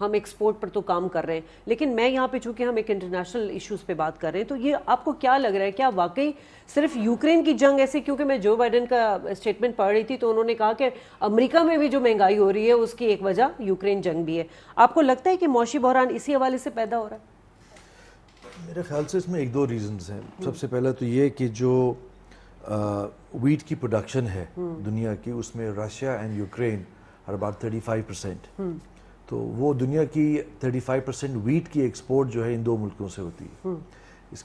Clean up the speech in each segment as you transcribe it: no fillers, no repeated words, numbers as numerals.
ہم ایکسپورٹ پر تو کام کر رہے ہیں, لیکن میں یہاں پہ چونکہ ہم ایک انٹرنیشنل ایشوز پہ بات کر رہے ہیں, تو یہ آپ کو کیا لگ رہا ہے, کیا واقعی صرف یوکرین کی جنگ ایسے, کیونکہ میں جو بائیڈن کا اسٹیٹمنٹ پڑھ رہی تھی تو انہوں نے کہا کہ امریکہ میں بھی جو مہنگائی ہو رہی ہے اس کی ایک وجہ یوکرین جنگ بھی ہے. آپ کو لگتا ہے کہ معاشی بحران اسی حوالے سے پیدا ہو رہا ہے؟ میرے خیال سے اس میں ایک دو ریزنز ہیں. سب سے پہلا تو یہ کہ جو ویٹ کی پروڈکشن ہے دنیا کی, اس میں Russia and Ukraine are about 35%. تو وہ دنیا کی 35% ویٹ کی ایکسپورٹ جو ہے ان دو ملکوں سے ہوتی ہے. اس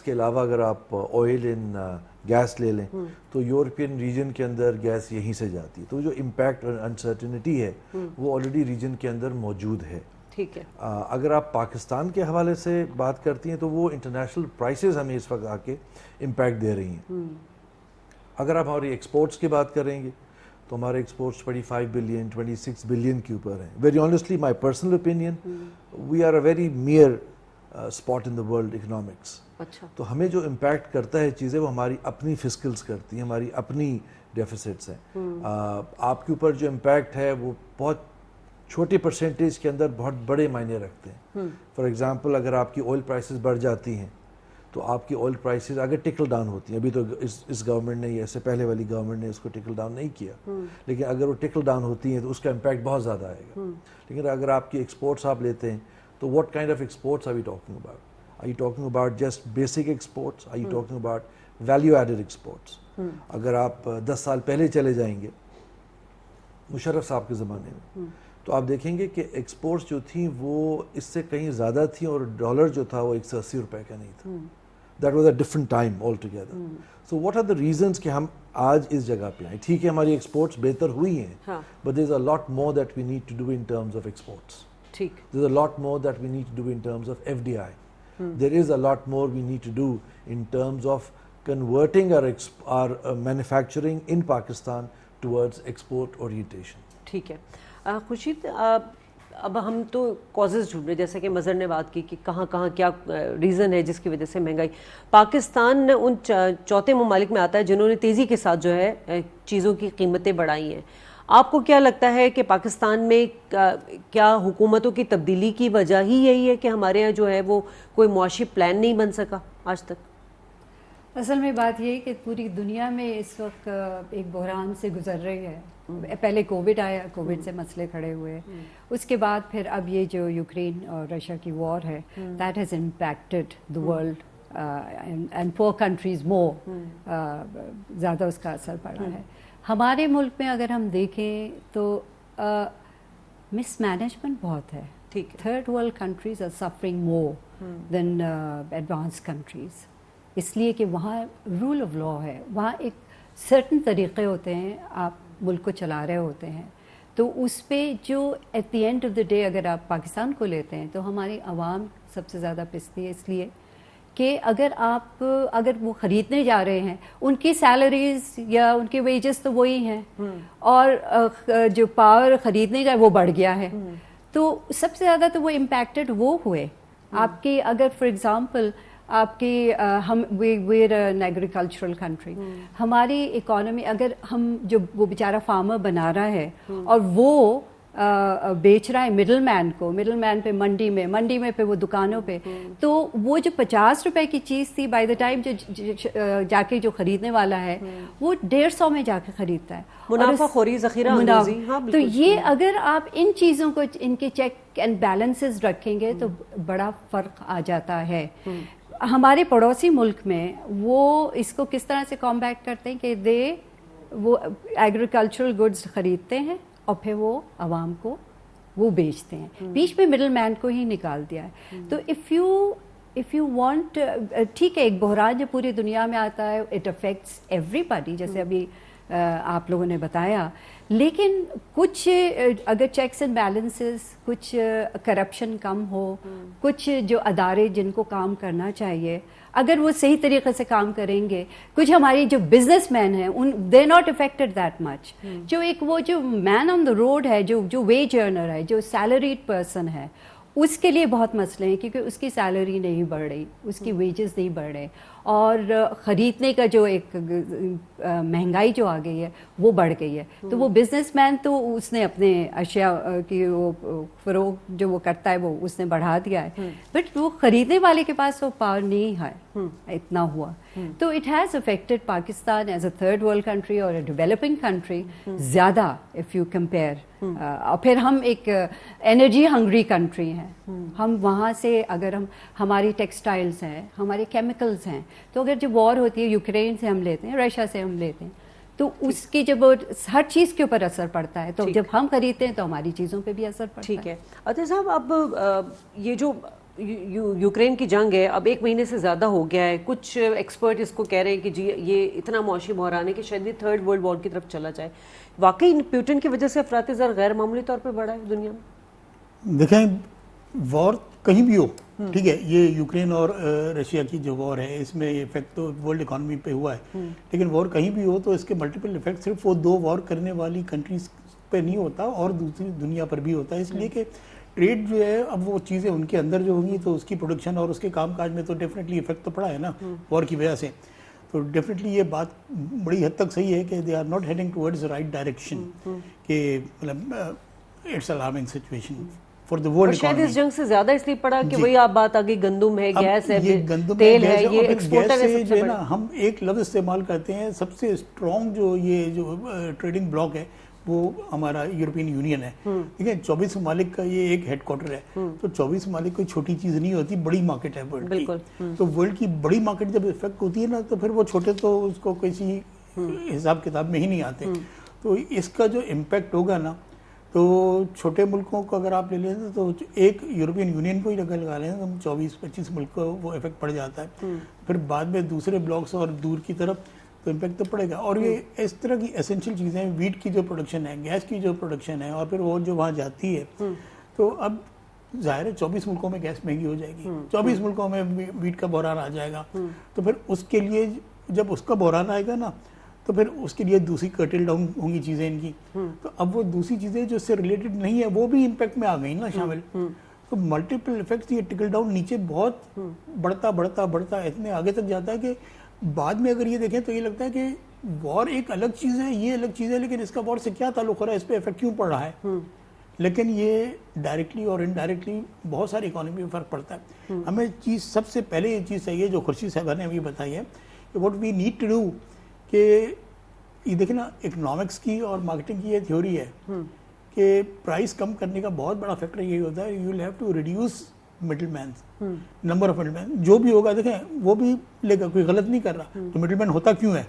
کے علاوہ اگر آپ آئل اینڈ گیس لے لیں تو یورپین ریجن کے اندر گیس یہیں سے جاتی ہے. تو جو امپیکٹ اور انسرٹنٹی ہے وہ آلریڈی ریجن کے اندر موجود ہے. ٹھیک ہے. اگر آپ پاکستان کے حوالے سے بات کرتی ہیں تو وہ انٹرنیشنل پرائسز ہمیں اس وقت آ کے امپیکٹ دے رہی ہیں. اگر آپ ہماری ایکسپورٹس کی بات کریں گے تو ہمارے ایکسپورٹس 25 بلین 26 بلین کے اوپر ہیں. Very honestly my personal opinion, we are a very mere spot in the world economics. اچھا. تو ہمیں جو امپیکٹ کرتا ہے چیزیں وہ ہماری اپنی فسکلز کرتی ہیں, ہماری اپنی ڈیفیسٹس ہیں. آپ کے اوپر جو امپیکٹ ہے وہ بہت چھوٹے پرسنٹیج کے اندر بہت بڑے معنی رکھتے ہیں. فار ایگزامپل اگر آپ کی آئل پرائسز بڑھ جاتی ہیں تو آپ کی آئل پرائسز اگر ٹکل ڈاؤن ہوتی ہیں, ابھی تو اس گورنمنٹ نے, ایسے پہلے والی گورنمنٹ نے اس کو ٹکل ڈاؤن نہیں کیا, لیکن اگر وہ ٹکل ڈاؤن ہوتی ہیں تو اس کا امپیکٹ بہت زیادہ آئے گا. لیکن اگر آپ کی ایکسپورٹس آپ لیتے ہیں تو what kind of exports are you talking about? Are you talking about just basic exports? Are you talking about value added exports? اگر آپ 10 سال پہلے چلے جائیں گے مشرف صاحب کے زمانے میں تو آپ دیکھیں گے کہ ایکسپورٹس جو تھیں وہ اس سے کہیں زیادہ تھیں, اور ڈالر جو تھا وہ 180 روپے کا نہیں تھا. That was a different time all together. So what are the reasons کہ ہم آج اس جگہ پہ آئیں؟ ٹھیک ہے ہماری ایکسپورٹس بہتر ہوئی ہیں, but there is a lot more that we need to do in terms of exports. ٹھیک. There is a lot more that we need to do in terms of FDI. There is a lot more we need to do in terms of converting our manufacturing in Pakistan towards export orientation. ٹھیک ہے. خورشید, اب ہم تو causes ڈھونڈ رہے, جیسے کہ مظہر نے بات کی کہ کہاں کہاں کیا ریزن ہے جس کی وجہ سے مہنگائی. پاکستان ان چوتھے ممالک میں آتا ہے جنہوں نے تیزی کے ساتھ جو ہے چیزوں کی قیمتیں بڑھائی ہیں. آپ کو کیا لگتا ہے کہ پاکستان میں کیا حکومتوں کی تبدیلی کی وجہ ہی یہی ہے کہ ہمارے یہاں جو ہے وہ کوئی معاشی پلان نہیں بن سکا آج تک؟ اصل میں بات یہ ہے کہ پوری دنیا میں اس وقت ایک بحران سے گزر رہی ہے. پہلے کووڈ آیا, کووڈ سے مسئلے کھڑے ہوئے, اس کے بعد پھر اب یہ جو یوکرین اور رشیا کی وار ہے, that has impacted the world and poor countries more, زیادہ اس کا اثر پڑا ہے. ہمارے ملک میں اگر ہم دیکھیں تو مس مینجمنٹ بہت ہے. Third world countries are suffering more than advance countries, اس لیے کہ وہاں رول آف لا ہے, وہاں ایک سرٹن طریقے ہوتے ہیں, آپ ملک کو چلا رہے ہوتے ہیں. تو اس پہ جو at the end of the day اگر آپ پاکستان کو لیتے ہیں تو ہماری عوام سب سے زیادہ پستی ہے, اس لیے کہ اگر وہ خریدنے جا رہے ہیں ان کی سیلریز یا ان کے ویجز تو وہی ہیں, اور جو پاور خریدنے کا وہ بڑھ گیا ہے. تو سب سے زیادہ تو وہ امپیکٹڈ وہ ہوئے. آپ کی اگر فار ایگزامپل آپ کی ویئر این ایگریکلچرل کنٹری, ہماری اکانومی اگر ہم جو وہ بیچارہ فارمر بنا رہا ہے اور وہ بیچ رہا ہے مڈل مین پہ منڈی میں پہ وہ دکانوں پہ, تو وہ جو 50 روپے کی چیز تھی بائی دا ٹائم جو جا کے جو خریدنے والا ہے وہ 150 میں جا کے خریدتا ہے. منافع خوری, ذخیرہ اندوزی. تو یہ اگر آپ ان چیزوں کو ان کے چیک اینڈ بیلنسز رکھیں گے تو بڑا فرق آ جاتا ہے. ہمارے پڑوسی ملک میں وہ اس کو کس طرح سے کمبیٹ کرتے ہیں کہ وہ ایگریکلچرل گڈز خریدتے ہیں اور پھر وہ عوام کو وہ بیچتے ہیں, بیچ میں مڈل مین کو ہی نکال دیا ہے. تو اف یو وانٹ, ٹھیک ہے ایک بحران جو پوری دنیا میں آتا ہے اٹ افیکٹس ایوری باڈی, جیسے ابھی آپ لوگوں نے بتایا, لیکن کچھ اگر چیکس اینڈ بیلنسز, کچھ کرپشن کم ہو, کچھ جو ادارے جن کو کام کرنا چاہیے اگر وہ صحیح طریقے سے کام کریں گے, کچھ ہماری جو بزنس مین ہیں they not affected that much. جو ایک وہ جو مین آن دا روڈ ہے, جو ویج ارنر ہے, جو سیلریڈ پرسن ہے, اس کے لیے بہت مسئلے ہیں کیونکہ اس کی سیلری نہیں بڑھ رہی, اس کی ویجز نہیں بڑھ رہے, اور خریدنے کا جو ایک مہنگائی جو آ گئی ہے وہ بڑھ گئی ہے. تو وہ بزنس مین تو اس نے اپنے اشیاء کی وہ فروغ جو وہ کرتا ہے وہ اس نے بڑھا دیا ہے, بٹ وہ خریدنے والے کے پاس وہ پاور نہیں ہے اتنا ہوا. تو it has affected Pakistan as a third world country اور اے ڈیولپنگ کنٹری زیادہ اف یو کمپیئر. اور پھر ہم ایک انرجی ہنگری کنٹری ہیں. ہم وہاں سے اگر ہماری ٹیکسٹائلز ہیں, ہمارے کیمیکلز ہیں, تو اگر جب وار ہوتی ہے یوکرین سے ہم لیتے ہیں, رشیا سے ہم لیتے ہیں, تو اس کی جب ہر چیز کے اوپر اثر پڑتا ہے, تو جب ہم خریدتے ہیں تو ہماری چیزوں پہ بھی اثر پڑتا ہے. ٹھیک ہے عطیہ صاحب, اب یہ جو یوکرین کی جنگ ہے اب 1 مہینے سے زیادہ ہو گیا ہے, کچھ ایکسپرٹ اس کو کہہ رہے ہیں کہ جی یہ اتنا معاشی بحران ہے کہ شاید یہ تھرڈ ورلڈ وار کی طرف چلا جائے. واقعی پیوٹن کی وجہ سے افراط زر غیر معمولی طور پہ بڑھا ہے دنیا میں؟ دیکھیں وار کہیں بھی ہو, ٹھیک ہے, یہ یوکرین اور رشیا کی جو وار ہے اس میں افیکٹ تو ورلڈ اکانومی پہ ہوا ہے, لیکن وار کہیں بھی ہو تو اس کے ملٹیپل افیکٹ صرف وہ 2 وار کرنے والی کنٹریز پہ نہیں ہوتا اور دوسری دنیا پر بھی ہوتا ہے. اس لیے کہ ٹریڈ جو ہے, اب وہ چیزیں ان کے اندر جو ہوں گی تو اس کی پروڈکشن اور اس کے کام کاج میں تو ڈیفینیٹلی افیکٹ تو پڑا ہے نا وار کی وجہ سے. تو ڈیفینیٹلی یہ بات بڑی حد تک صحیح ہے کہ they are not heading towards right direction, کہ مطلب it's alarming situation for the world. شاید اس جنگ سے زیادہ اس لیے پڑا کہ وہی آپ بات آگئی, گندم ہے, گیس ہے, تیل ہے, یہ ایکسپورٹر ہے سب سے بڑا. ہم ایک لفظ استعمال کرتے ہیں, سب سے اسٹرانگ جو یہ جو ٹریڈنگ بلاک ہے وہ ہمارا یورپین یونین ہے. ٹھیک ہے, 24 ممالک کا یہ ایک ہیڈ کوارٹر ہے, تو 24 ممالک کوئی چھوٹی چیز نہیں ہوتی, بڑی مارکیٹ ہے ورلڈ کی. تو ورلڈ کی بڑی مارکیٹ جب افیکٹ ہوتی ہے نا تو پھر وہ چھوٹے تو اس کو کسی حساب کتاب میں ہی نہیں آتے. تو اس کا جو امپیکٹ ہوگا نا, تو چھوٹے ملکوں کو اگر آپ لے لیں تو ایک یورپین یونین کو ہی لگا لیں تو 24-25 ملک کو وہ افیکٹ پڑ جاتا ہے. پھر بعد میں دوسرے بلاکس اور دور کی طرف تو امپیکٹ تو پڑے گا. اور یہ اس طرح کی ایسنشیل چیزیں ہیں, ویٹ کی جو پروڈکشن ہے, گیس کی جو پروڈکشن ہے, اور پھر وہ جو وہاں جاتی ہے, تو اب ظاہر ہے 24 ملکوں میں گیس مہنگی ہو جائے گی, 24 ملکوں میں ویٹ کا بحران آ جائے گا. تو پھر اس کے لیے جب اس کا بحران آئے گا نا تو پھر اس کے لیے دوسری کٹل ڈاؤن ہوں گی چیزیں ان کی. تو اب وہ دوسری چیزیں جو اس سے ریلیٹڈ نہیں ہے وہ بھی امپیکٹ میں آ گئی نا شامل. تو ملٹیپل افیکٹس, یہ ٹکل ڈاؤن نیچے بہت بڑھتا اتنے آگے تک جاتا ہے کہ بعد میں اگر یہ دیکھیں تو یہ لگتا ہے کہ وار ایک الگ چیز ہے, یہ الگ چیز ہے, لیکن اس کا وار سے کیا تعلق ہو رہا ہے, اس پہ افیکٹ کیوں پڑ رہا ہے. لیکن یہ ڈائریکٹلی اور انڈائریکٹلی بہت ساری اکانومی میں فرق پڑتا ہے. ہمیں چیز سب سے پہلے یہ چیز چاہیے جو خورشید صاحبہ نے ابھی بتائی ہے کہ what we need to do, کہ یہ دیکھیں نا اکنامکس کی اور مارکیٹنگ کی یہ تھیوری ہے کہ پرائز کم کرنے کا بہت بڑا فیکٹر یہی ہوتا ہے, you will have to reduce middle mens, number of middle man جو بھی ہوگا. دیکھیں وہ بھی لے گا, کوئی غلط نہیں کر رہا, تو مڈل مین ہوتا کیوں ہے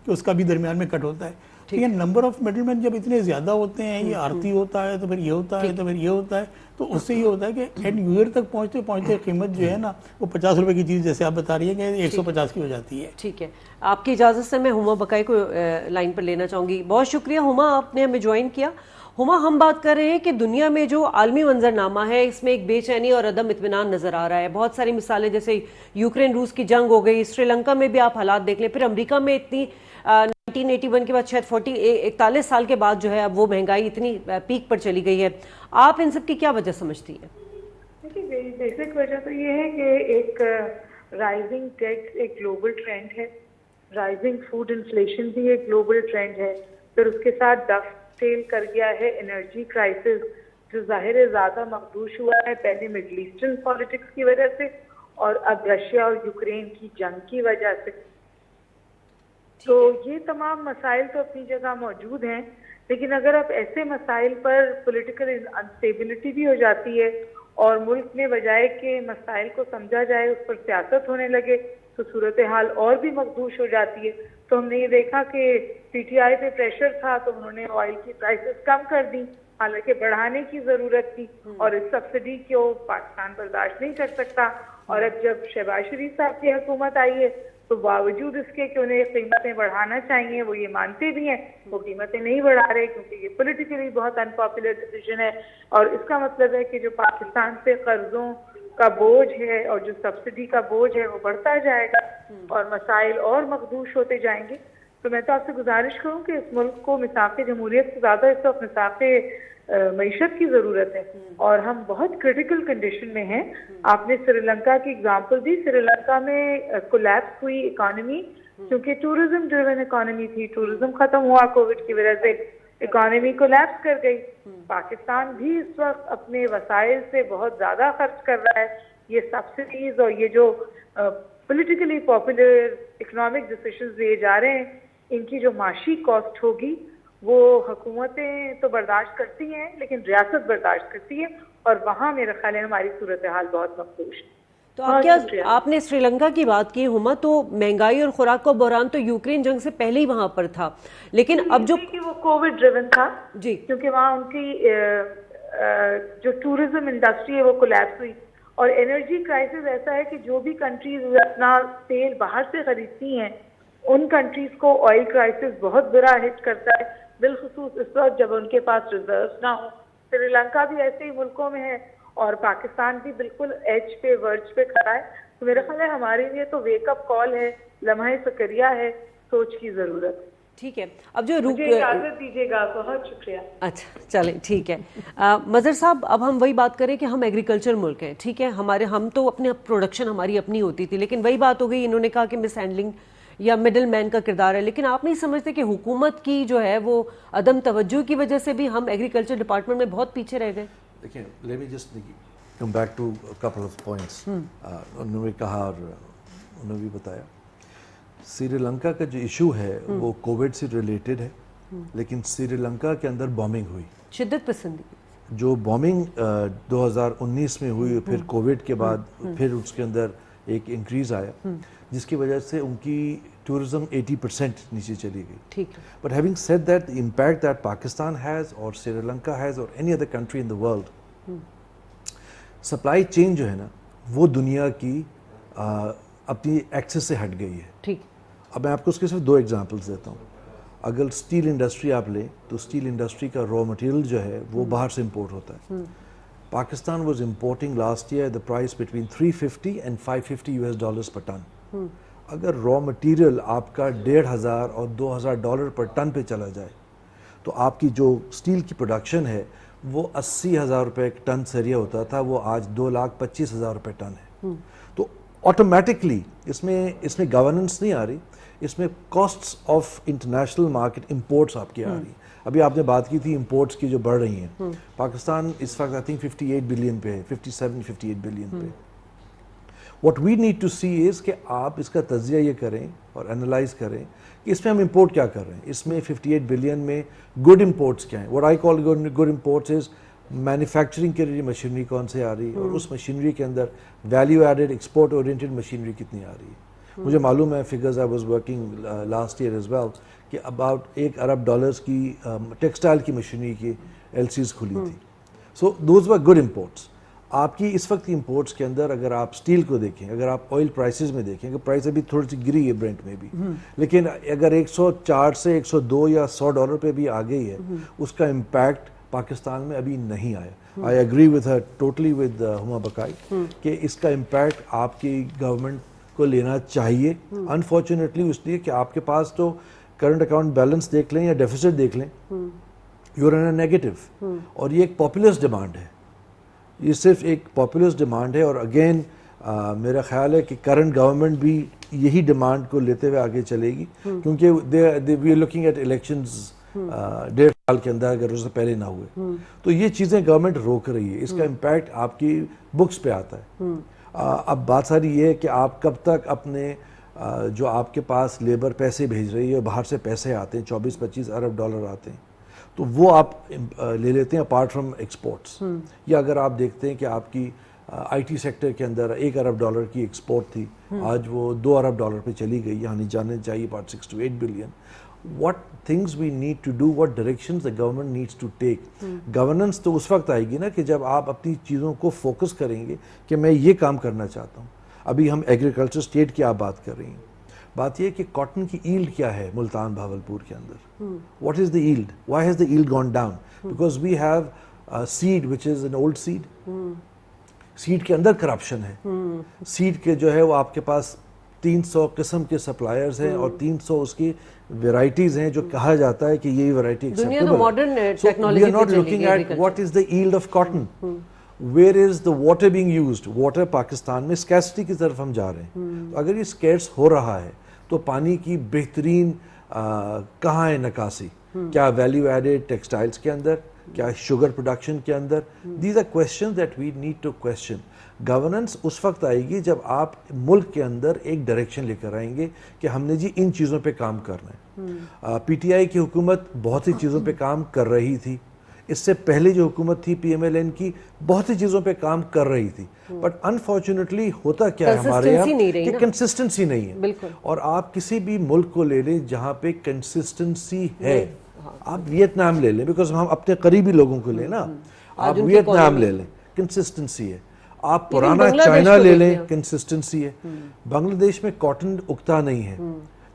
کہ اس کا بھی درمیان میں کٹ ہوتا ہے. ٹھیک ہے, نمبر آف مڈل مین جب اتنے زیادہ ہوتے ہیں, یہ آرتی ہوتا ہے تو پھر یہ ہوتا ہے تو پھر یہ ہوتا ہے, تو اس سے یہ ہوتا ہے کہ اینڈ یوزر تک پہنچتے قیمت جو ہے نا وہ 50 روپے کی چیز جیسے آپ بتا رہی ہیں کہ 150 کی ہو جاتی ہے. ٹھیک ہے, آپ کی اجازت سے میں ہما بقائی کو لائن پر لینا چاہوں گی. بہت شکریہ ہما, آپ نے ہمیں جوائن کیا. ہما, ہم بات کر رہے ہیں کہ دنیا میں جو عالمی منظرنامہ ہے اس میں ایک بے چینی اور عدم اطمینان نظر آ رہا ہے. بہت ساری مثالیں, جیسے یوکرین روس کی جنگ ہو گئی, سری لنکا میں بھی آپ حالات دیکھ لیں, پھر امریکہ میں اتنی 1981 کے بعد شاید 41 سال کے بعد جو ہے اب وہ مہنگائی اتنی پیک پر چلی گئی ہے. آپ ان سب کی کیا وجہ سمجھتی ہیں؟ دیکھیے, بیسک وجہ تو یہ ہے کہ ایک رائزنگ ٹیکس ایک گلوبل ٹرینڈ ہے, رائزنگ فوڈ انفلیشن بھی ایک گلوبل ٹرینڈ ہے, پھر اس کے ساتھ ڈف ٹیل کر گیا ہے انرجی کرائسس جو ظاہر ہے زیادہ مخدوش ہوا ہے پہلے مڈل ایسٹرن پالیٹکس کی وجہ سے اور اب رشیا اور یوکرین کی جنگ کی وجہ سے. تو یہ تمام مسائل تو اپنی جگہ موجود ہیں, لیکن اگر اب ایسے مسائل پر پولیٹیکل انسٹیبلٹی بھی ہو جاتی ہے اور ملک میں بجائے کہ مسائل کو سمجھا جائے اس پر سیاست ہونے لگے تو صورتحال اور بھی مخدوش ہو جاتی ہے. تو ہم نے یہ دیکھا کہ پی ٹی آئی پہ پریشر تھا تو انہوں نے آئل کی پرائسز کم کر دی, حالانکہ بڑھانے کی ضرورت تھی, اور اس سبسڈی کو پاکستان برداشت نہیں کر سکتا. اور اب جب شہباز شریف صاحب کی حکومت آئی ہے تو باوجود اس کے کہ انہیں قیمتیں بڑھانا چاہیے, وہ یہ مانتے بھی ہیں, وہ قیمتیں نہیں بڑھا رہے کیونکہ یہ پولیٹیکلی بہت انپاپولر ڈیسیژن ہے. اور اس کا مطلب ہے کہ جو پاکستان سے قرضوں کا بوجھ ہے اور جو سبسڈی کا بوجھ ہے وہ بڑھتا جائے گا اور مسائل اور مخدوش ہوتے جائیں گے. تو میں تو آپ سے گزارش کروں کہ اس ملک کو مساق جمہوریت سے زیادہ اس وقت مساق معیشت کی ضرورت ہے، اور ہم بہت کرٹیکل کنڈیشن میں ہیں. آپ نے سری لنکا کی اگزامپل دی. سری لنکا میں کولیپس ہوئی اکانومی کیونکہ ٹورزم ڈریون اکانومی تھی. ٹورزم ختم ہوا کووڈ کی وجہ سے، اکانومی کولیپس کر گئی. پاکستان بھی اس وقت اپنے وسائل سے بہت زیادہ خرچ کر رہا ہے. یہ سبسڈیز اور یہ جو پولیٹیکلی پاپولر اکنامک ڈیسیشنز لیے جا رہے ہیں، ان کی جو معاشی کاسٹ ہوگی وہ حکومتیں تو برداشت کرتی ہیں لیکن ریاست برداشت کرتی ہے، اور وہاں میرا خیال ہے ہماری صورتحال بہت مخدوش ہے. تو آپ نے سری لنکا کی بات کی ہما، تو مہنگائی اور خوراک کا بحران تو یوکرین جنگ سے پہلے ہی وہاں پر تھا، لیکن اب جو کہ وہ کووڈ ڈریون تھا جی، کیونکہ وہاں ان کی جو ٹورزم انڈسٹری ہے وہ کولیپس ہوئی. اور انرجی کرائسس ایسا ہے کہ جو بھی کنٹریز اپنا تیل باہر سے خریدتی ہیں ان کنٹریز کو آئل کرائسس بہت برا ہٹ کرتا ہے، بالخصوص اس وقت جب ان کے پاس ریزروز نہ ہوں. سری لنکا بھی ایسے ہی ملکوں میں ہے اور پاکستان بھی بالکل ایج پہ ورج پہ کھڑا ہے. تو میرا خیال ہے ہمارے لیے تو ویک اپ کال ہے، لمحہ سکریہ ہے، سوچ کی ضرورت ہے. ٹھیک ہے. اب جو مجھے اجازت دیجیے گا، بہت شکریہ. اچھا چلیں ٹھیک ہے. مظہر صاحب، اب ہم وہی بات کریں کہ ہم ایگریکلچر ملک ہیں، ٹھیک ہے، ہم تو اپنے پروڈکشن ہماری اپنی ہوتی تھی، لیکن وہی بات ہو گئی، انہوں نے کہا کہ مس ہینڈلنگ یا مڈل مین کا کردار ہے. لیکن آپ نہیں سمجھتے کہ حکومت کی جو ہے وہ عدم توجہ کی وجہ سے بھی ہم ایگریکلچر ڈپارٹمنٹ میں بہت پیچھے رہ گئے؟ دیکھیں، let me just come back to couple of points. انہوں نے کہا اور انہوں نے بھی بتایا، سری لنکا کا جو ایشو ہے وہ کووڈ سے ریلیٹڈ ہے، لیکن سری لنکا کے اندر بومنگ ہوئی، شدت پسندی. جو بومنگ 2019 میں ہوئی، پھر کووڈ کے بعد پھر اس کے اندر ایک انکریز آیا جس کی وجہ سے ان کی ٹورزم 80% نیچے چلی گئی. ٹھیک ہے. But having said that, the impact that Pakistan has or Sri Lanka has or any other country in the world, supply chain جو ہے نا وہ دنیا کی اپنی ایکسس سے ہٹ گئی ہے. ٹھیک. اب میں آپ کو اس کے صرف 2 ایگزامپلس دیتا ہوں. اگر اسٹیل انڈسٹری آپ لیں تو اسٹیل انڈسٹری کا را مٹیریل جو ہے وہ باہر سے امپورٹ ہوتا ہے. Pakistan was importing last year the price between $350 and $550 per ton. اگر را مٹیریل آپ کا $1,500 اور $2,000 پر ٹن پہ چلا جائے تو آپ کی جو اسٹیل کی پروڈکشن ہے وہ $80,000 ٹن سریا ہوتا تھا، وہ آج $2,25,000 ٹن ہے. تو آٹومیٹکلی اس میں گورننس نہیں آ رہی، اس میں casts of international market imports آپ کی آ رہی. ابھی آپ نے بات کی تھی امپورٹس کی جو بڑھ رہی ہیں. پاکستان اس وقت آئی تھنک 58 بلین پہ ہے، 58 بلین پہ. واٹ وی نیڈ ٹو سی از کہ آپ اس کا تجزیہ یہ کریں اور انالائز کریں کہ اس میں ہم امپورٹ کیا کر رہے ہیں. اس میں 58 بلین میں گڈ امپورٹس کیا ہیں. What I call good imports is manufacturing کے لیے مشینری کون سے آ رہی ہے اور اس مشینری کے اندر value added export oriented machinery کتنی آ رہی ہے. مجھے معلوم ہے figures I was working last year as well کہ اباؤٹ $1 ارب کی ٹیکسٹائل کی مشینری کی LCs کھلی تھی. So those were good imports. آپ کی اس وقت کی امپورٹس کے اندر اگر آپ اسٹیل کو دیکھیں، اگر آپ آئل پرائسز میں دیکھیں کہ پرائس ابھی تھوڑی سی گری ہے برنٹ میں بھی، لیکن اگر 104 سے 102 یا $100 پہ بھی آ گئی ہے، اس کا امپیکٹ پاکستان میں ابھی نہیں آیا. I agree with her totally with ہما بقائی کہ اس کا امپیکٹ آپ کی گورنمنٹ کو لینا چاہیے. انفارچونیٹلی اس لیے کہ آپ کے پاس تو کرنٹ اکاؤنٹ بیلنس دیکھ لیں یا ڈیفیسٹ دیکھ لیں، یو آر ان نیگیٹو. اور یہ ایک پاپولس ڈیمانڈ ہے، یہ صرف ایک پاپولس ڈیمانڈ ہے. اور اگین میرا خیال ہے کہ کرنٹ گورنمنٹ بھی یہی ڈیمانڈ کو لیتے ہوئے آگے چلے گی، کیونکہ we are looking at elections 1.5 سال کے اندر، اگر اس سے پہلے نہ ہوئے تو یہ چیزیں گورنمنٹ روک رہی ہے. اس کا امپیکٹ آپ کی بکس پہ آتا ہے. اب بات ساری یہ ہے کہ آپ کب تک اپنے جو آپ کے پاس لیبر پیسے بھیج رہی ہے، باہر سے پیسے آتے ہیں $24-25 ارب آتے ہیں، تو وہ آپ لے لیتے ہیں اپارٹ فرام ایکسپورٹس. یا اگر آپ دیکھتے ہیں کہ آپ کی IT سیکٹر کے اندر $1 ارب کی ایکسپورٹ تھی، آج وہ $2 ارب پہ چلی گئی، یعنی جانے چاہیے about 6 to 8 billion. What things we need to do, what directions the government needs to take. Governance تو اس وقت آئے گی نا کہ جب آپ اپنی چیزوں کو فوکس کریں گے کہ میں یہ کام کرنا چاہتا ہوں. ابھی ہم ایگریکلچر اسٹیٹ کی آپ بات کر رہی ہیں. بات یہ کہ کاٹن کی ایلڈ کیا ہے ملتان بھاولپور کے اندر. What is the yield? Why has the yield gone down? Because we have seed which is an old seed. Seed کے اندر کرپشن ہے. سیڈ کے جو ہے وہ آپ کے پاس 300 قسم کے سپلائرز ہیں اور 300 اس کی ویرائٹیز ہیں جو کہا جاتا ہے کہ یہ ویرائٹی دنیا تو modern technology we are not looking at what is the yield of cotton, where is the water being used. water Pakistan میں scarcity کی طرف ہم جا رہے ہیں. اگر یہ scarce ہو رہا ہے تو پانی کی بہترین کہاں ہے نکاسی؟ کیا ویلیو ایڈیڈ ٹیکسٹائلز کے اندر، کیا شوگر پروڈکشن کے اندر؟ These are questions that we need to question. Governance اس وقت آئے گی جب آپ ملک کے اندر ایک ڈائریکشن لے کر آئیں گے کہ ہم نے جی ان چیزوں پہ کام کرنا ہے. پی ٹی آئی کی حکومت بہت سی چیزوں پہ کام کر رہی تھی، اس سے پہلے جو حکومت تھی پی ایم ایل این کی بہت سی چیزوں پہ کام کر رہی تھی، بٹ انفارچونیٹلی ہوتا کیا ہے ہمارے یہاں کہ کنسسٹنسی نہیں ہے. اور آپ کسی بھی ملک کو لے لیں جہاں پہ کنسسٹنسی ہے، آپ ویتنام لے لیں، بیکاز ہم اپنے قریبی لوگوں کو لیں نا، آپ ویتنام لے لیں کنسسٹنسی ہے. آپ پرانا چائنا لے لیں کنسسٹنسی ہے. بنگلہ دیش میں کاٹن اگتا نہیں ہے.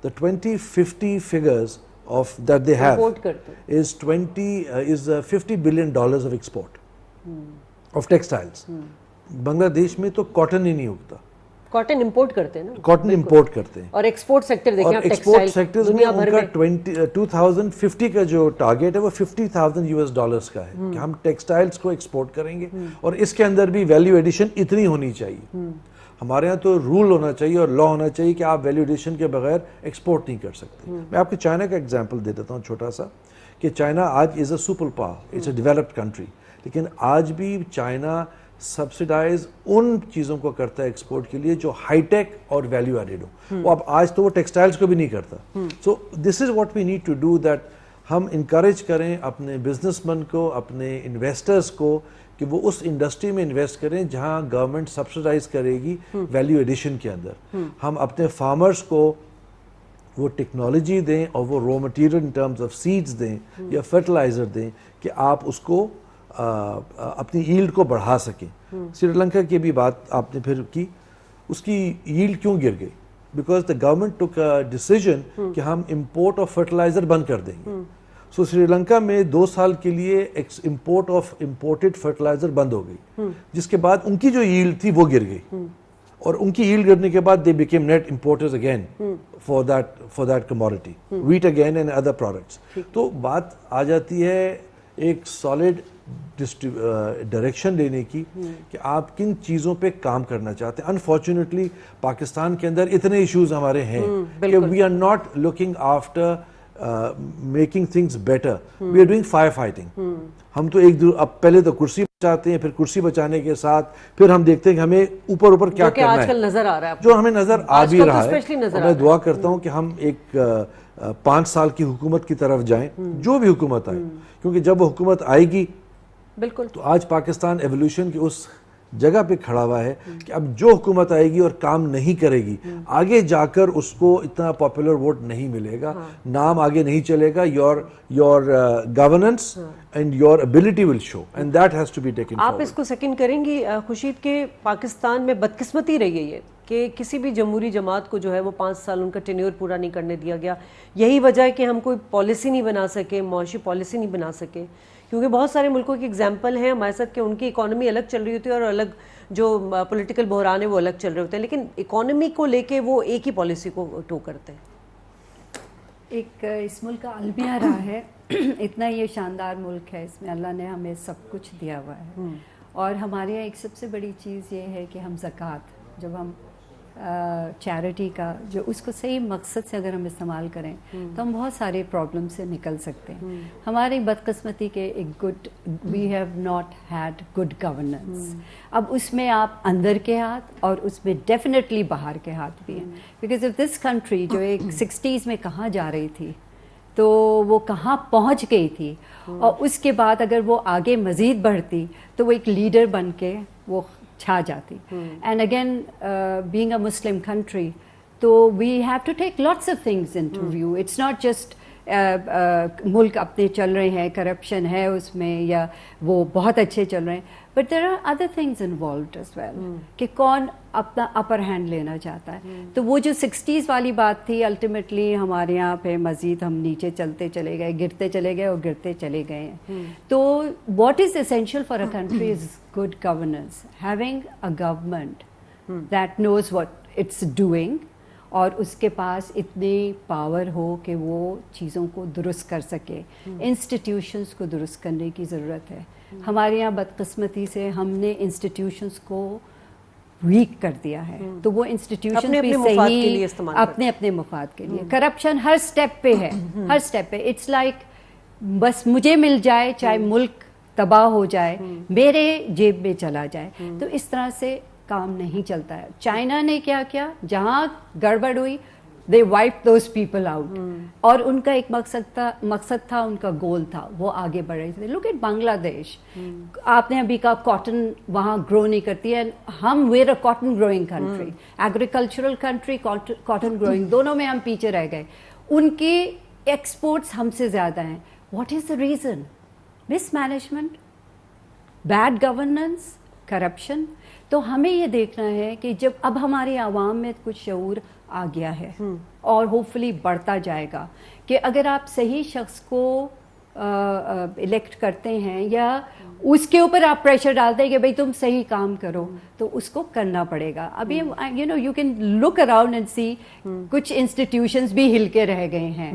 The 2050 figures of that they have is $50 billion of export of textiles. بنگلہ دیش میں تو کاٹن ہی نہیں اگتا. کاٹن امپورٹ کرتے ہیں نا، کاٹن امپورٹ کرتے ہیں. اور ایکسپورٹ سیکٹر دیکھیں آپ، ایکسپورٹ سیکٹرز میں ان کا 2050 کا جو ٹارگیٹ ہے وہ $50,000 کا ہے کہ ہم ٹیکسٹائلز کو ایکسپورٹ کریں گے، اور اس کے اندر بھی ویلیو ایڈیشن اتنی ہونی چاہیے. ہمارے ہاں تو رول ہونا چاہیے اور لا ہونا چاہیے کہ آپ ویلیو ایڈیشن کے بغیر ایکسپورٹ نہیں کر سکتے. میں آپ کو چائنا کا ایگزامپل دے دیتا ہوں چھوٹا سا، کہ چائنا آج is a super power, it's a developed country, لیکن آج بھی چائنا سبسڈائز ان چیزوں کو کرتا ہے ایکسپورٹ کے لیے جو ہائی ٹیک اور ویلیو ایڈیڈ ہو. وہ اب آج تو وہ ٹیکسٹائلز کو بھی نہیں کرتا. So this is what we need to do, that ہم انکریج کریں اپنے بزنس مین کو، اپنے انویسٹرز کو، کہ وہ اس انڈسٹری میں انویسٹ کریں جہاں گورنمنٹ سبسڈائز کرے گی ویلیو ایڈیشن کے اندر. ہم اپنے فارمرز کو وہ ٹیکنالوجی دیں اور وہ raw material in terms of seeds دیں یا فرٹیلائزر دیں کہ آپ اس کو اپنی ایلڈ کو بڑھا سکیں. سری لنکا کی بھی بات آپ نے پھر کی، اس کی ایلڈ کیوں گر گئی؟ بیکاز دا گورنمنٹ ٹوک اے ڈیسیژن کہ ہم امپورٹ آف فرٹیلائزر بند کر دیں گے. سو سری لنکا میں 2 سال کے لیے امپورٹ آف امپورٹڈ فرٹیلائزر بند ہو گئی، جس کے بعد ان کی جو ایلڈ تھی وہ گر گئی، اور ان کی ایلڈ گرنے کے بعد they became net importers again for that commodity, wheat again and other products. تو بات آ جاتی ہے ایک سالڈ ڈائریکشن لینے کی کہ آپ کن چیزوں پہ کام کرنا چاہتے ہیں. انفارچونیٹلی پاکستان کے اندر اتنے ایشوز ہمارے ہیں کہ we are not looking after making things better, we are doing fire fighting. ہم تو اب پہلے تو کرسی بچاتے ہیں، پھر کرسی بچانے کے ساتھ پھر ہم دیکھتے ہیں کہ ہمیں اوپر کیا کرنا ہے، نظر آ رہا ہے، جو ہمیں نظر آ بھی رہا ہے. میں دعا کرتا ہوں کہ ہم ایک 5 سال کی حکومت کی طرف جائیں، جو بھی حکومت آئے، کیونکہ جب وہ حکومت آئے گی بالکل تو آج پاکستان ایولیوشن کی اس جگہ پہ کھڑا ہوا ہے کہ اب جو حکومت آئے گی اور کام نہیں کرے گی، آگے جا کر اس کو اتنا پاپولر ووٹ نہیں ملے گا، نام آگے نہیں چلے گا. Your governance and your ability will show, and that has to be taken forward. آپ اس کو سیکنڈ کریں گی خورشید کہ پاکستان میں بدقسمتی رہی ہے یہ کہ کسی بھی جمہوری جماعت کو جو ہے وہ 5 سال ان کا ٹینیور پورا نہیں کرنے دیا گیا. یہی وجہ ہے کہ ہم کوئی پالیسی نہیں بنا سکے، معاشی پالیسی نہیں بنا سکے، کیونکہ بہت سارے ملکوں کی اگزامپل ہیں ہمارے ساتھ کہ ان کی اکانومی الگ چل رہی ہوتی ہے اور الگ جو پولیٹیکل بحران ہے وہ الگ چل رہے ہوتے ہیں، لیکن اکانومی کو لے کے وہ ایک ہی پالیسی کو ٹو کرتے ہیں. ایک اس ملک کا المیہ رہا ہے، اتنا یہ شاندار ملک ہے، اس میں اللہ نے ہمیں سب کچھ دیا ہوا ہے. اور ہمارے یہاں ایک سب سے بڑی چیز یہ ہے کہ ہم زکوٰۃ، جب ہم چیریٹی کا جو اس کو صحیح مقصد سے اگر ہم استعمال کریں تو ہم بہت سارے پرابلم سے نکل سکتے ہیں. ہماری بدقسمتی کے we have not had good governance. اب اس میں آپ اندر کے ہاتھ اور اس میں ڈیفینیٹلی باہر کے ہاتھ بھی ہیں، بیکاز آف دس کنٹری جو ایک 60s میں کہاں جا رہی تھی تو وہ کہاں پہنچ گئی تھی، اور اس کے بعد اگر وہ آگے مزید بڑھتی تو وہ ایک لیڈر بن کے وہ چھا جاتی. And again being a Muslim country تو we have to take lots of things into view. It's not just ملک اپنے چل رہے ہیں، کرپشن ہے اس میں یا وہ بہت اچھے چل رہے ہیں، but there are other things involved as well کہ کون اپنا اپر ہینڈ لینا چاہتا ہے. تو وہ جو 60s والی بات تھی، الٹیمیٹلی ہمارے یہاں پہ مزید ہم نیچے چلتے چلے گئے، گرتے چلے گئے اور گرتے چلے گئے ہیں. تو what is essential for a country is good governance, having a government that knows what it's doing, اور اس کے پاس اتنی پاور ہو کہ وہ چیزوں کو درست کر سکے. انسٹیٹیوشنس کو درست کرنے کی ضرورت ہے. ہمارے یہاں بدقسمتی سے ہم نے انسٹیٹیوشنس کو ویک کر دیا ہے, تو وہ انسٹیٹیوشن بھی صحیح اپنے مفاد کے لیے. کرپشن ہر سٹیپ پہ ہے, ہر سٹیپ پہ. اٹس لائک بس مجھے مل جائے, چاہے ملک تباہ ہو جائے, میرے جیب میں چلا جائے. تو اس طرح سے کام نہیں چلتا ہے. چائنا نے کیا کیا, جہاں گڑبڑ ہوئی they wiped those people out. اور ان کا ایک مقصد تھا, ان کا گول تھا, وہ آگے بڑھ رہے تھے. look at بنگلہ دیش, آپ نے ابھی کہا کاٹن وہاں گرو نہیں کرتی ہے. ہم we're a cotton growing country, agricultural country, cotton growing, دونوں میں ہم پیچھے رہ گئے. ان کے ایکسپورٹس ہم سے زیادہ ہیں. what is the reason? mismanagement, bad governance, corruption. تو ہمیں یہ دیکھنا ہے کہ جب اب ہماری عوام میں کچھ شعور آ گیا ہے اور ہوپ فلی بڑھتا جائے گا کہ اگر آپ صحیح شخص کو الیکٹ کرتے ہیں یا اس کے اوپر آپ پریشر ڈالتے ہیں کہ بھئی تم صحیح کام کرو, تو اس کو کرنا پڑے گا. ابھی you can look around and see کچھ انسٹیٹیوشنز بھی ہل کے رہ گئے ہیں.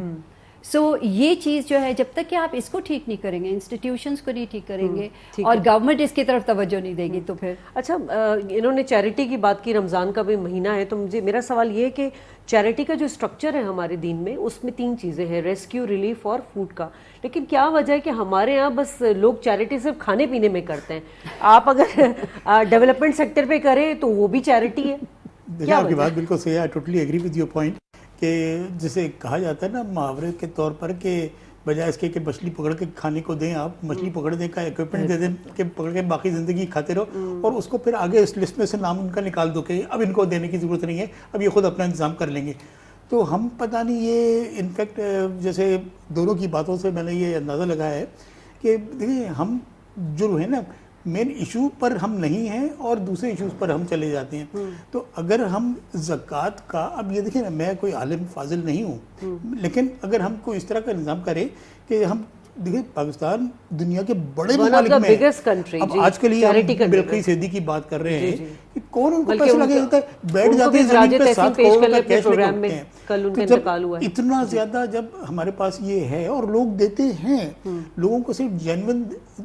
سو یہ چیز جو ہے, جب تک کہ آپ اس کو ٹھیک نہیں کریں گے, انسٹیٹیوشنس کو نہیں ٹھیک کریں گے, اور گورنمنٹ اس کی طرف توجہ نہیں دے گی, تو پھر. اچھا, انہوں نے چیریٹی کی بات کی, رمضان کا بھی مہینہ ہے, تو میرا سوال یہ ہے کہ چیریٹی کا جو اسٹرکچر ہے ہمارے دین میں, اس میں 3 چیزیں ہیں, ریسکیو, ریلیف اور فوڈ کا. لیکن کیا وجہ ہے کہ ہمارے یہاں بس لوگ چیریٹی صرف کھانے پینے میں کرتے ہیں؟ آپ اگر ڈیولپمنٹ سیکٹر پہ کریں تو وہ بھی چیریٹی ہے. دیکھیں, آپ کی بات بالکل صحیح ہے, I totally agree with your point, کہ جسے کہا جاتا ہے نا محاورے کے طور پر کہ بجائے اس کے کہ مچھلی پکڑ کے کھانے کو دیں, آپ مچھلی پکڑ دیں کا ایکوپمنٹ دے دیں کہ پکڑ کے باقی زندگی کھاتے رہو, اور اس کو پھر آگے اس لسٹ میں سے نام ان کا نکال دو کہ اب ان کو دینے کی ضرورت نہیں ہے, اب یہ خود اپنا انتظام کر لیں گے. تو ہم پتہ نہیں, یہ انفیکٹ جیسے دونوں کی باتوں سے میں نے یہ اندازہ لگایا ہے کہ دیکھیں ہم جو ہے نا مین ایشو پر ہم نہیں ہیں اور دوسرے ایشوز پر ہم چلے جاتے ہیں. تو اگر ہم زکوٰۃ کا, اب یہ دیکھیں نا, میں کوئی عالم فاضل نہیں ہوں, لیکن اگر ہم کو اس طرح کا نظام کرے کہ ہم دیکھیں پاکستان دنیا کے بڑے ممالک میں, اب آج کے لیے بلقیس سیدی کی بات کر رہے ہیں کہ کون ان کو پیسہ لگے ہوتا ہے, بیٹھ جاتے ہیں زمین پہ 7 کروڑ کا کیش لے کے اٹھتے ہیں. تو جب اتنا زیادہ جب ہمارے پاس یہ ہے اور لوگ دیتے ہیں, لوگوں کو صرف جینون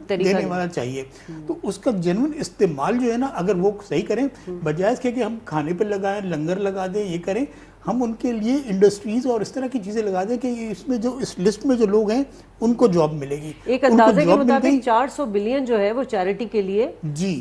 دینے والا چاہیے, تو اس کا جینون استعمال جو ہے نا اگر وہ صحیح کریں, بجائے اس کے کہ ہم کھانے پہ لگائیں, لنگر لگا دیں, یہ کریں, ہم ان کے لیے انڈسٹریز اور اس طرح کی چیزیں لگا دیں کہ اس میں جو اس لسٹ میں جو لوگ ہیں ان کو جاب ملے گی. ایک اندازے کے مطابق 400 بلین جو ہے وہ چیریٹی کے لیے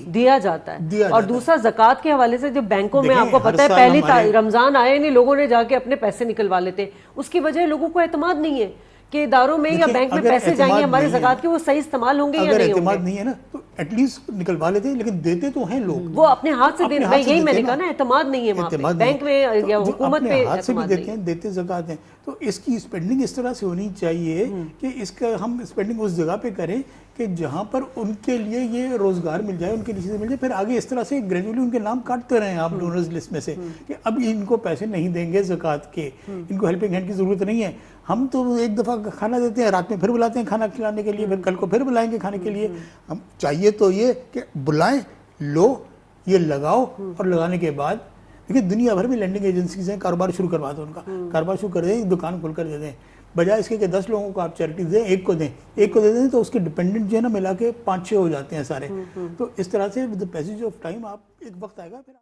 دیا جاتا ہے. اور دوسرا زکوٰۃ کے حوالے سے جو بینکوں میں آپ کو پتہ ہے پہلی رمضان آئے نہیں, لوگوں نے جا کے اپنے پیسے نکلوا لیتے, اس کی وجہ لوگوں کو اعتماد نہیں ہے کہ اداروں میں یا بینک میں پیسے جائیں گے ہمارے زکوٰۃ کے, وہ صحیح استعمال ہوں گے یا نہیں ہوں گے. اگر اعتماد نہیں ہے نا تو ایٹ لیسٹ نکلوا لیتے ہیں, لیکن دیتے تو ہیں لوگ, وہ اپنے ہاتھ سے دیتے ہیں. یہی میں نے کہا نا, اعتماد نہیں ہے وہاں پہ, بینک میں یا حکومت پہ ہاتھ سے بھی دیتے ہیں, دیتے زکوٰۃ ہیں. تو اس کی اسپینڈنگ اس طرح سے ہونی چاہیے کہ اس کا ہم اسپینڈنگ اس جگہ پہ کریں کہ جہاں پر ان کے لیے یہ روزگار مل جائے, ان کے لیے چیزیں مل جائے, پھر آگے اس طرح سے گریجولی ان کے نام کاٹتے رہیں آپ ڈونرز لسٹ میں سے کہ اب ان کو پیسے نہیں دیں گے زکوٰۃ کے, ان کو ہیلپنگ ہینڈ کی ضرورت نہیں ہے. ہم تو ایک دفعہ کھانا دیتے ہیں, رات میں پھر بلاتے ہیں کھانا کھلانے کے لیے, پھر کل کو پھر بلائیں گے کھانے کے لیے. ہم چاہیے تو یہ کہ بلائیں, لو, یہ لگاؤ, اور لگانے کے بعد دیکھیں دنیا بھر میں لینڈنگ ایجنسیز ہیں, کاروبار شروع کروا دو, ان کا کاروبار شروع کر دیں, دکان کھول کر دے دیں, بجائے اس کے کہ 10 لوگوں کو آپ چیریٹی دیں, ایک کو دے دیں, تو اس کے ڈپینڈنٹ جو ہے نا ملا کے 5-6 ہو جاتے ہیں سارے. تو اس طرح سے with the passage of time آپ ایک وقت آئے گا پھر